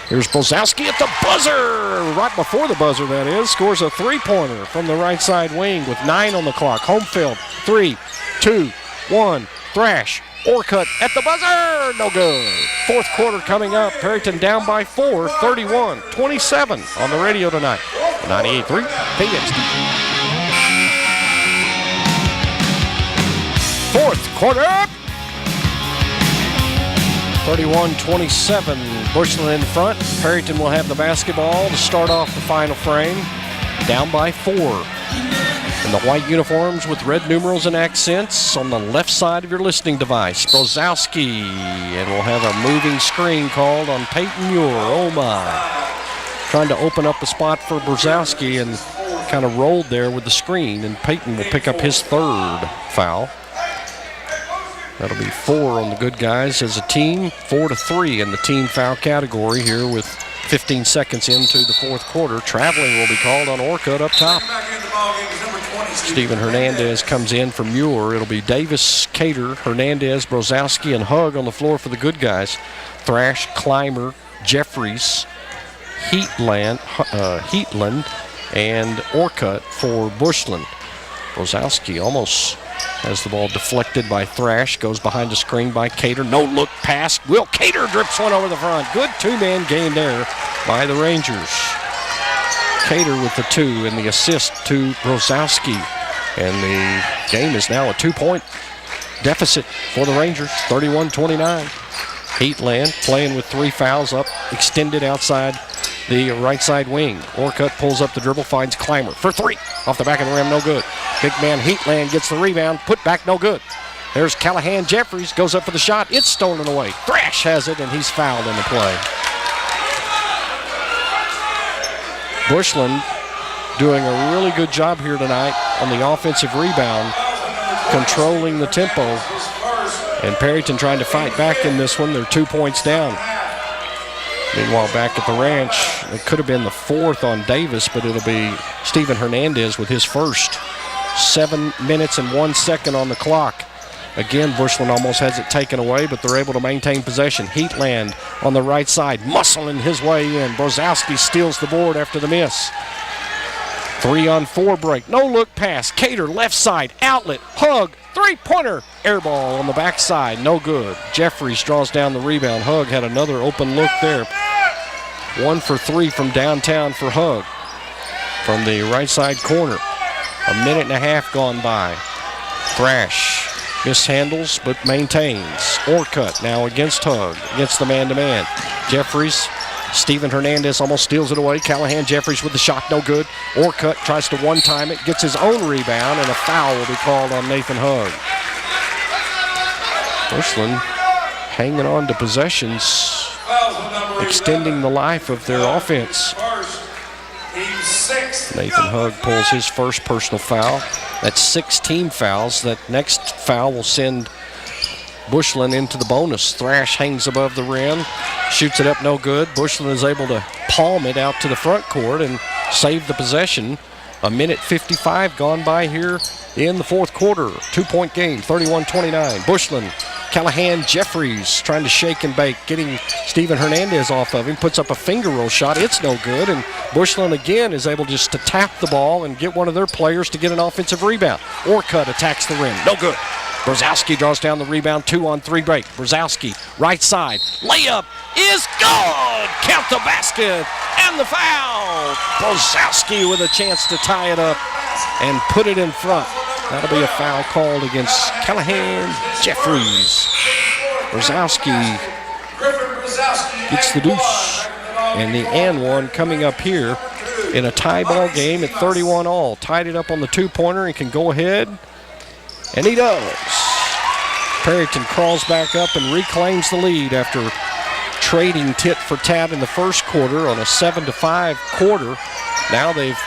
Here's Brzezowski at the buzzer. Right before the buzzer, that is. Scores a three-pointer from the right side wing with 9 on the clock. Homefeld, 3, 2, 1. Thrash. Orcutt at the buzzer. No good. Fourth quarter coming up. Perryton down by 4, 31-27 on the radio tonight. 98.3 KXT. Fourth quarter. 31-27. Bushland in front. Perryton will have the basketball to start off the final frame. Down by 4. In the white uniforms with red numerals and accents on the left side of your listening device. Brzezowski, and we'll have a moving screen called on Peyton Muir. Oh my. Trying to open up a spot for Brzezowski and kind of rolled there with the screen, and Peyton will pick up his third foul. That'll be 4 on the good guys as a team, 4-3 in the team foul category here with 15 seconds into the fourth quarter. Traveling will be called on Orcutt up top. Steven Hernandez comes in for Muir. It'll be Davis, Cater, Hernandez, Brzezowski, and Hug on the floor for the good guys. Thrash, Clymer, Jeffries, Heatland, and Orcutt for Bushland. Brzezowski almost has the ball deflected by Thrash, goes behind the screen by Cater. No look pass. Will Cater drips one over the front. Good two-man game there by the Rangers. Cater with the 2 and the assist to Brzezowski. And the game is now a 2-point deficit for the Rangers, 31-29. Heatland playing with 3 fouls up, extended outside the right side wing. Orcutt pulls up the dribble, finds Clymer for 3. Off the back of the rim, no good. Big man Heatland gets the rebound, put back, no good. There's Callahan Jeffries, goes up for the shot. It's stolen away. Thrash has it, and he's fouled in the play. Bushland doing a really good job here tonight on the offensive rebound, controlling the tempo. And Perryton trying to fight back in this one. They're 2 points down. Meanwhile, back at the ranch, it could have been the 4th on Davis, but it'll be Steven Hernandez with his first. 7 minutes and 1 second on the clock. Again, Bushland almost has it taken away, but they're able to maintain possession. Heatland on the right side, muscling his way in. Brzezowski steals the board after the miss. 3-on-4 break. No look pass. Cater left side. Outlet. Hug. Three-pointer. Air ball on the backside. No good. Jeffries draws down the rebound. Hug had another open look there. 1 for 3 from downtown for Hug. From the right side corner. A minute and a half gone by. Thrash mishandles but maintains. Orcutt now against Hug. Against the man-to-man. Jeffries. Steven Hernandez almost steals it away. Callahan Jeffries with the shot, no good. Orcutt tries to one-time it, gets his own rebound, and a foul will be called on Nathan Hug. Bushland hanging on to possessions, extending the life of their offense. Nathan Hug pulls his first personal foul. That's 6 team fouls. That next foul will send Bushland into the bonus. Thrash hangs above the rim, shoots it up, no good. Bushland is able to palm it out to the front court and save the possession. A minute 55 gone by here in the fourth quarter. 2-point game, 31-29. Bushland, Callahan Jeffries trying to shake and bake, getting Steven Hernandez off of him, puts up a finger roll shot. It's no good, and Bushland again is able just to tap the ball and get one of their players to get an offensive rebound. Orcutt attacks the rim, no good. Brzezowski draws down the rebound, 2-on-3 break. Brzezowski, right side, layup is good! Count the basket and the foul! Brzezowski with a chance to tie it up and put it in front. That'll be a foul called against Callahan Jeffries. Brzezowski gets the deuce. And the and one coming up here in a tie ball game at 31 all. Tied it up on the two-pointer and can go ahead. And he does. Perryton crawls back up and reclaims the lead after trading tit for tat in the first quarter on a 7-5 quarter. Now they've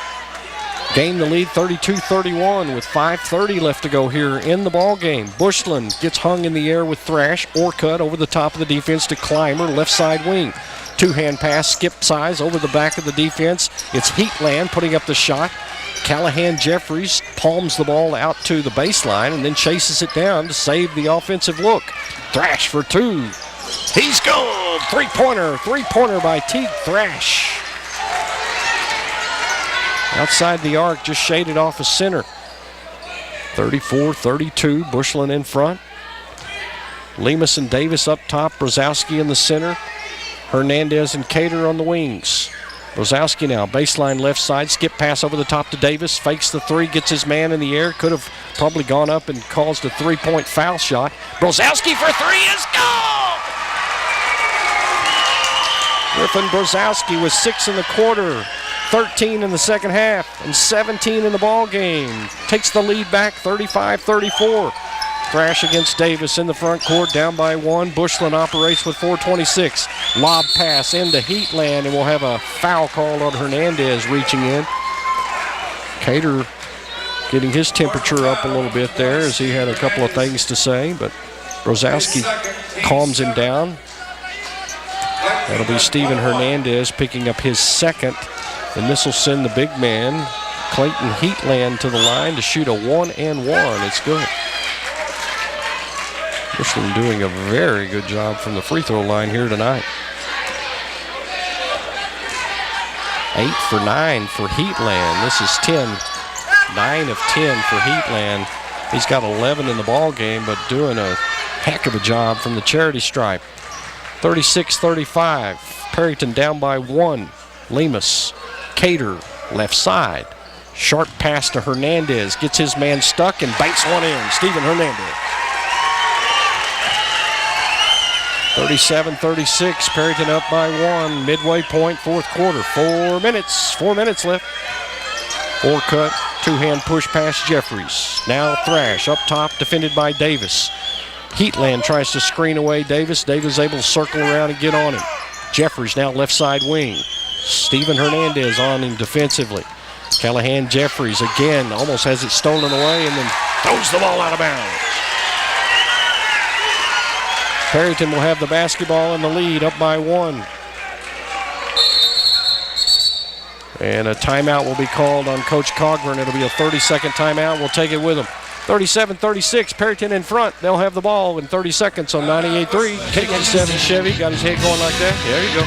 gained the lead 32-31 with 5:30 left to go here in the ball game. Bushland gets hung in the air with Thrash. Orcutt over the top of the defense to Clymer, left side wing. Two-hand pass, skip size over the back of the defense. It's Heatland putting up the shot. Callahan Jeffries palms the ball out to the baseline and then chases it down to save the offensive look. Thrash for 2. He's good. Three-pointer by Teague Thrash. Outside the arc, just shaded off of center. 34-32, Bushland in front. Lemus and Davis up top, Brzezowski in the center. Hernandez and Cater on the wings. Brzezowski now, baseline left side, skip pass over the top to Davis, fakes the 3, gets his man in the air, could have probably gone up and caused a 3-point foul shot. Brzezowski for 3 is good! Griffin Brzezowski with 6 in the quarter, 13 in the second half, and 17 in the ball game. Takes the lead back, 35-34. Thrash against Davis in the front court, down by 1. Bushland operates with 4:26. Lob pass into Heatland, and we'll have a foul called on Hernandez reaching in. Cater getting his temperature up a little bit there as he had a couple of things to say, but Brzezowski calms him down. That'll be Steven Hernandez picking up his second, and this will send the big man, Clayton Heatland, to the line to shoot a 1-and-1. It's good. Bushland doing a very good job from the free throw line here tonight. 8 for 9 for Heatland. This is 9 of 10 for Heatland. He's got 11 in the ball game, but doing a heck of a job from the charity stripe. 36-35. Perryton down by 1. Lemus, Cater, left side. Sharp pass to Hernandez. Gets his man stuck and banks one in. Steven Hernandez. 37-36, Perryton up by 1. Midway point, fourth quarter. 4 minutes left. Orcutt, two-hand push past Jeffries. Now Thrash up top, defended by Davis. Heatland tries to screen away Davis. Davis able to circle around and get on him. Jeffries now left side wing. Steven Hernandez on him defensively. Callahan Jeffries again almost has it stolen away and then throws the ball out of bounds. Perryton will have the basketball in the lead, up by 1. And a timeout will be called on Coach Cogburn. It'll be a 30-second timeout. We'll take it with him. 37-36, Perryton in front. They'll have the ball in 30 seconds on 98.3. K17 Chevy got his head going like that. There you go.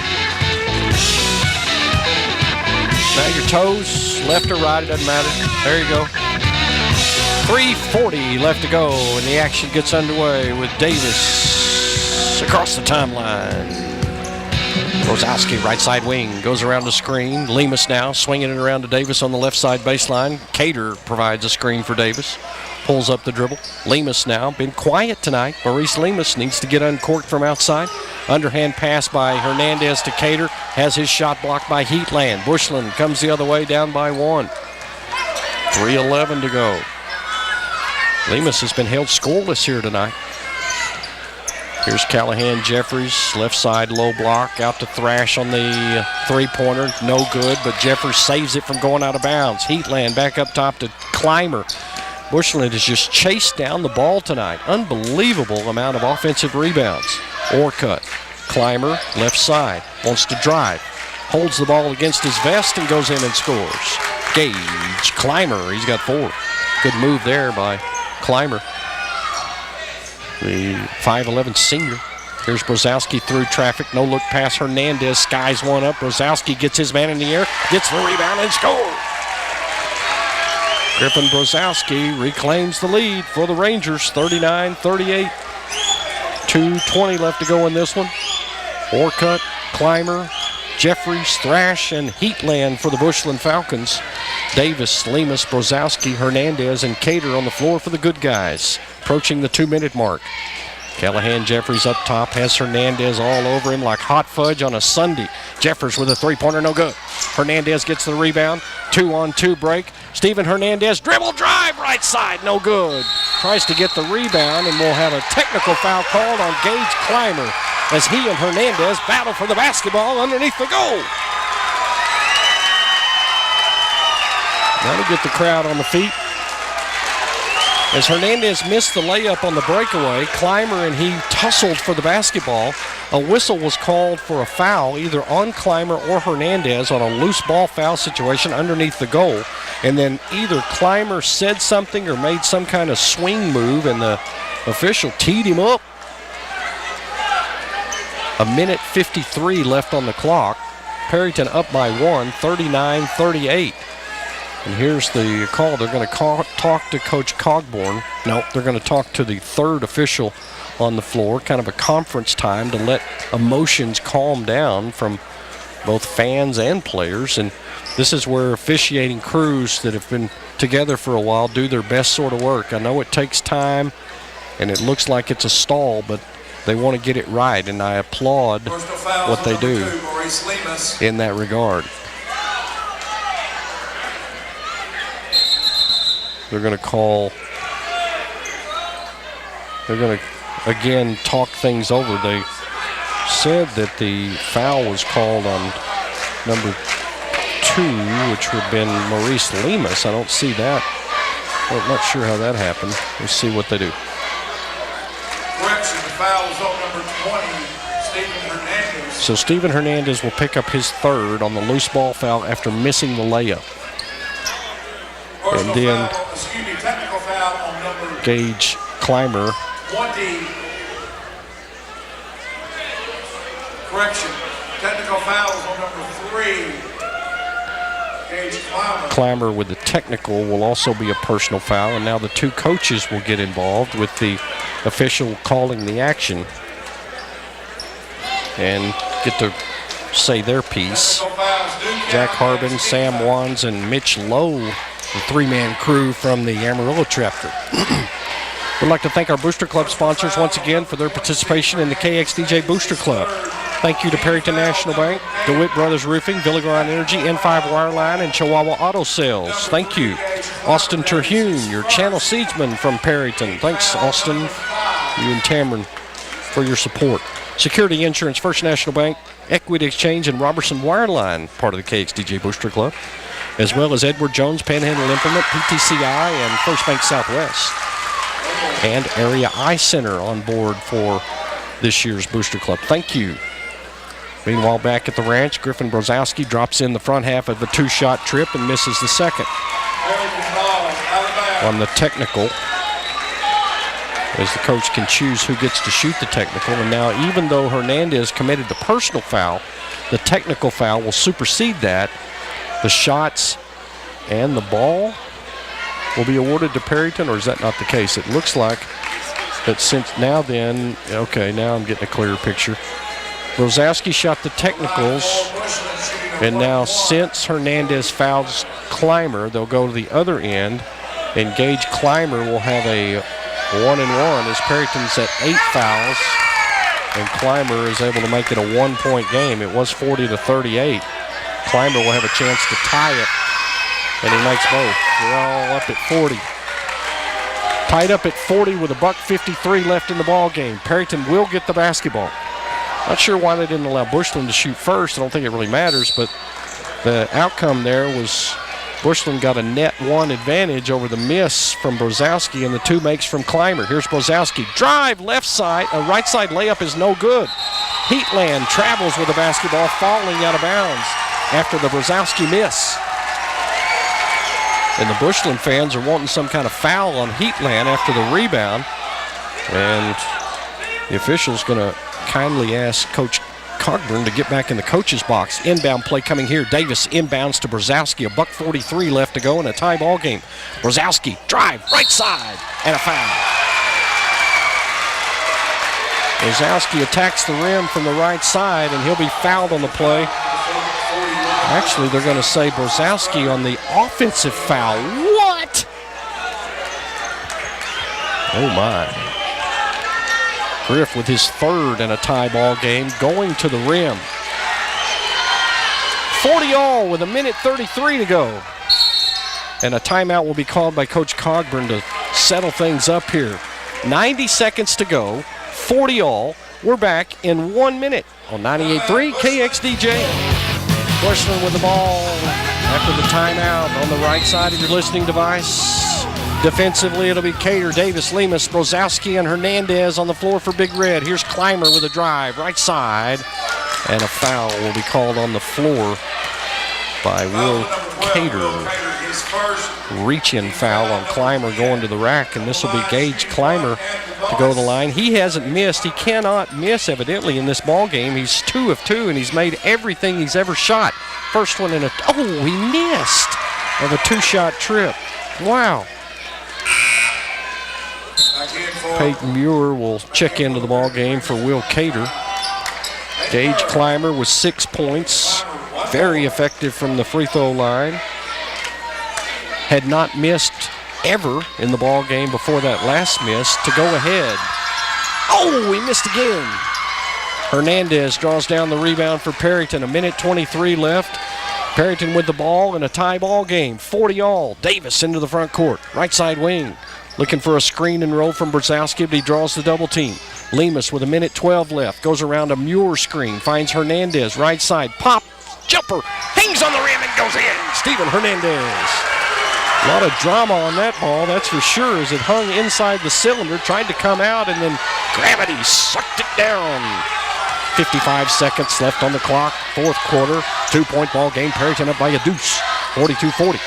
Now your toes, left or right, it doesn't matter. There you go. 3:40 left to go, and the action gets underway with Davis across the timeline. Brzezowski, right side wing, goes around the screen. Lemus now swinging it around to Davis on the left side baseline. Cater provides a screen for Davis. Pulls up the dribble. Lemus now, been quiet tonight. Maurice Lemus needs to get uncorked from outside. Underhand pass by Hernandez to Cater. Has his shot blocked by Heatland. Bushland comes the other way, down by 1. 3:11 to go. Lemus has been held scoreless here tonight. Here's Callahan Jeffries, left side low block, out to Thrash on the three-pointer. No good, but Jeffries saves it from going out of bounds. Heatland back up top to Clymer. Bushland has just chased down the ball tonight. Unbelievable amount of offensive rebounds. Orcutt, Clymer, left side, wants to drive. Holds the ball against his vest and goes in and scores. Gage, Clymer, he's got 4. Good move there by Clymer, the 5'11 senior. Here's Brzezowski through traffic. No look pass. Hernandez skies one up. Brzezowski gets his man in the air, gets the rebound and scores. Griffin Brzezowski reclaims the lead for the Rangers, 39-38. 2:20 left to go in this one. Orcutt, Clymer, Jeffries, Thrash, and Heatland for the Bushland Falcons. Davis, Lemus, Brzezowski, Hernandez, and Cater on the floor for the good guys. Approaching the 2-minute mark. Callahan Jeffries up top, has Hernandez all over him like hot fudge on a Sunday. Jeffries with a three-pointer, no good. Hernandez gets the rebound. 2-on-2 break. Steven Hernandez, dribble drive, right side, no good. Tries to get the rebound, and we'll have a technical foul called on Gage Clymer as he and Hernandez battle for the basketball underneath the goal. Now to get the crowd on the feet. As Hernandez missed the layup on the breakaway, Clymer and he tussled for the basketball. A whistle was called for a foul either on Clymer or Hernandez on a loose ball foul situation underneath the goal. And then either Clymer said something or made some kind of swing move, and the official teed him up. 1:53 left on the clock. Perryton up by 1, 39-38. And here's the call. They're going to talk to Coach Cogborn. No, they're going to talk to the third official on the floor, kind of a conference time to let emotions calm down from both fans and players. And this is where officiating crews that have been together for a while do their best sort of work. I know it takes time, and it looks like it's a stall, but they want to get it right, and I applaud what they do in that regard. They're going to again talk things over. They said that the foul was called on number 2, which would have been Maurice Lemus. I don't see that. Well, I'm not sure how that happened. Let's see what they do. Correction, the foul was on number 20, Steven Hernandez. So Steven Hernandez will pick up his third on the loose ball foul after missing the layup. And then technical foul on number Gage Clymer. 20. Correction, technical fouls on number 3. Gage Clymer. Clymer with the technical will also be a personal foul, and now the two coaches will get involved with the official calling the action and get to say their piece. Jack Harbin, Sam Wands, and Mitch Lowe, the three-man crew from the Amarillo chapter. We'd like to thank our Booster Club sponsors once again for their participation in the KXDJ Booster Club. Thank you to Perryton National Bank, DeWitt Brothers Roofing, Villegron Energy, N5 Wireline, and Chihuahua Auto Sales. Thank you. Austin Terhune, your channel seedsman from Perryton. Thanks, Austin, you and Tamron, for your support. Security Insurance, First National Bank, Equity Exchange, and Robertson Wireline, part of the KXDJ Booster Club, as well as Edward Jones, Panhandle Implement, PTCI, and First Bank Southwest. And Area Eye Center on board for this year's Booster Club. Thank you. Meanwhile, back at the ranch, Griffin Brzezowski drops in the front half of a two-shot trip and misses the second. On the technical, as the coach can choose who gets to shoot the technical. And now, even though Hernandez committed the personal foul, the technical foul will supersede that the shots and the ball will be awarded to Perryton, or is that not the case? It looks like that since now then, okay, now I'm getting a clearer picture. Brzezowski shot the technicals, and now since Hernandez fouls Clymer, they'll go to the other end, and Gage Clymer will have a 1-and-1 as Perryton's at 8 fouls, and Clymer is able to make it a 1-point game. It was 40-38. Clymer will have a chance to tie it, and he makes both. We're all up at 40. Tied up at 40 with $1:53 left in the ball game. Perryton will get the basketball. Not sure why they didn't allow Bushland to shoot first. I don't think it really matters, but the outcome there was Bushland got a net 1 advantage over the miss from Brzezowski, and the 2 makes from Clymer. Here's Brzezowski. Drive, left side. A right side layup is no good. Heatland travels with the basketball, falling out of bounds after the Brzezowski miss. And the Bushland fans are wanting some kind of foul on Heatland after the rebound. And the official's going to kindly ask Coach Cogburn to get back in the coach's box. Inbound play coming here. Davis inbounds to Brzezowski. $1:43 left to go in a tie ball game. Brzezowski, drive, right side, and a foul. Brzezowski attacks the rim from the right side, and he'll be fouled on the play. Actually, they're going to say Brzezowski on the offensive foul. What? Oh, my. Griff with his 3rd in a tie ball game going to the rim. 40-all with 1:33 to go. And a timeout will be called by Coach Cogburn to settle things up here. 90 seconds to go. 40-all. We're back in 1 minute on 98.3 KXDJ. Bushland with the ball after the timeout on the right side of your listening device. Defensively, it'll be Cater, Davis, Lemus, Brzezowski, and Hernandez on the floor for Big Red. Here's Clymer with a drive, right side. And a foul will be called on the floor by Will Cater. Reach-in foul on Clymer going to the rack, and this will be Gage Clymer to go to the line. He hasn't missed. He cannot miss, evidently, in this ball game. He's 2 of 2, and he's made everything he's ever shot. First one in a, oh, he missed of a 2-shot trip. Wow. Peyton Muir will check into the ball game for Will Cater. Gage Clymer with 6 points. Very effective from the free throw line. Had not missed ever in the ball game before that last miss to go ahead. Oh, he missed again. Hernandez draws down the rebound for Perryton. 1:23 left. Perryton with the ball in a tie ball game. 40-all. Davis into the front court. Right side wing. Looking for a screen and roll from Brzezowski, but he draws the double team. Lemus with 1:12 left. Goes around a Muir screen. Finds Hernandez. Right side. Pop. Jumper. Hangs on the rim and goes in. Steven Hernandez. A lot of drama on that ball, that's for sure, as it hung inside the cylinder, tried to come out, and then gravity sucked it down. 55 seconds left on the clock, 4th quarter, 2-point ball game. Perryton up by a deuce, 42-40.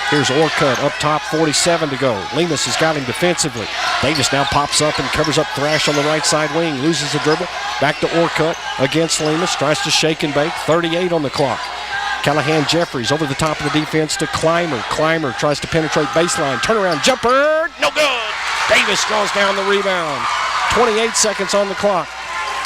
Here's Orcutt up top, 47 to go. Lemus has got him defensively. Davis now pops up and covers up Thrash on the right side wing, loses the dribble. Back to Orcutt against Lemus, tries to shake and bake, 38 on the clock. Callahan Jeffries over the top of the defense to Clymer. Clymer tries to penetrate baseline. Turnaround jumper. No good. Davis draws down the rebound. 28 seconds on the clock.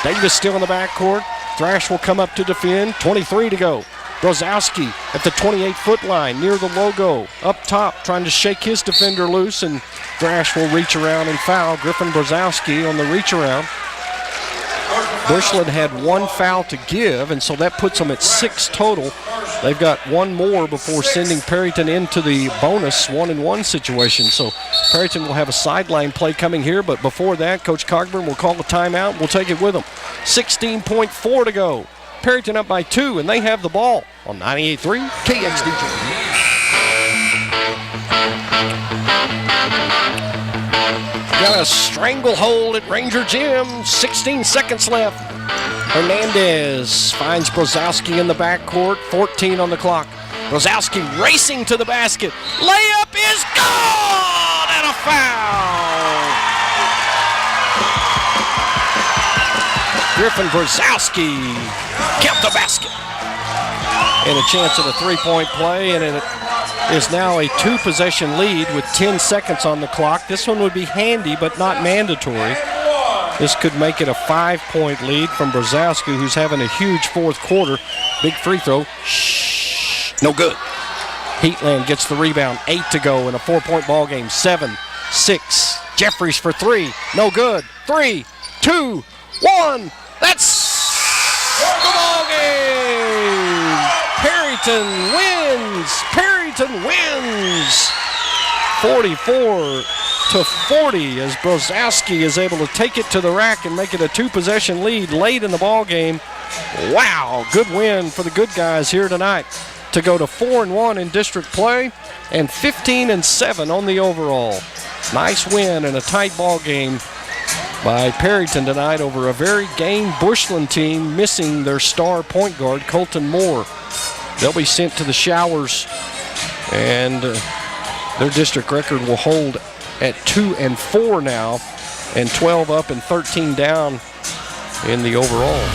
Davis still in the backcourt. Thrash will come up to defend. 23 to go. Brzezowski at the 28-foot line near the logo. Up top trying to shake his defender loose, and Thrash will reach around and foul Griffin Brzezowski on the reach around. Bushland had 1 foul to give, and so that puts them at 6 total. They've got 1 more before sending Perryton into the bonus 1-and-1 situation. So Perryton will have a sideline play coming here, but before that, Coach Cogburn will call a timeout. We'll take it with him. 16.4 to go. Perryton up by 2, and they have the ball on 98.3 KXDJ. Got a stranglehold at Ranger Gym. 16 seconds left. Hernandez finds Brzezowski in the backcourt. 14 on the clock. Brzezowski racing to the basket. Layup is good, and a foul. Griffin Brzezowski kept the basket. and a chance at a three-point play, and it is now a two-possession lead with 10 seconds on the clock. This one would be handy, but not mandatory. This could make it a 5-point lead from Brzezowski, who's having a huge fourth quarter. Big free throw. Shh. No good. Heatland gets the rebound. 8 to go in a 4-point ball game. 7-6. Jeffries for 3. No good. 3, 2, 1. That's the ball game. Perryton wins. Perryton wins. 44-40 as Brzezowski is able to take it to the rack and make it a two-possession lead late in the ball game. Wow, good win for the good guys here tonight to go to 4-1 in district play and 15-7 on the overall. Nice win and a tight ball game by Perryton tonight over a very game Bushland team missing their star point guard, Colton Moore. They'll be sent to the showers, and their district record will hold at 2-4 now, and 12 up and 13 down in the overall.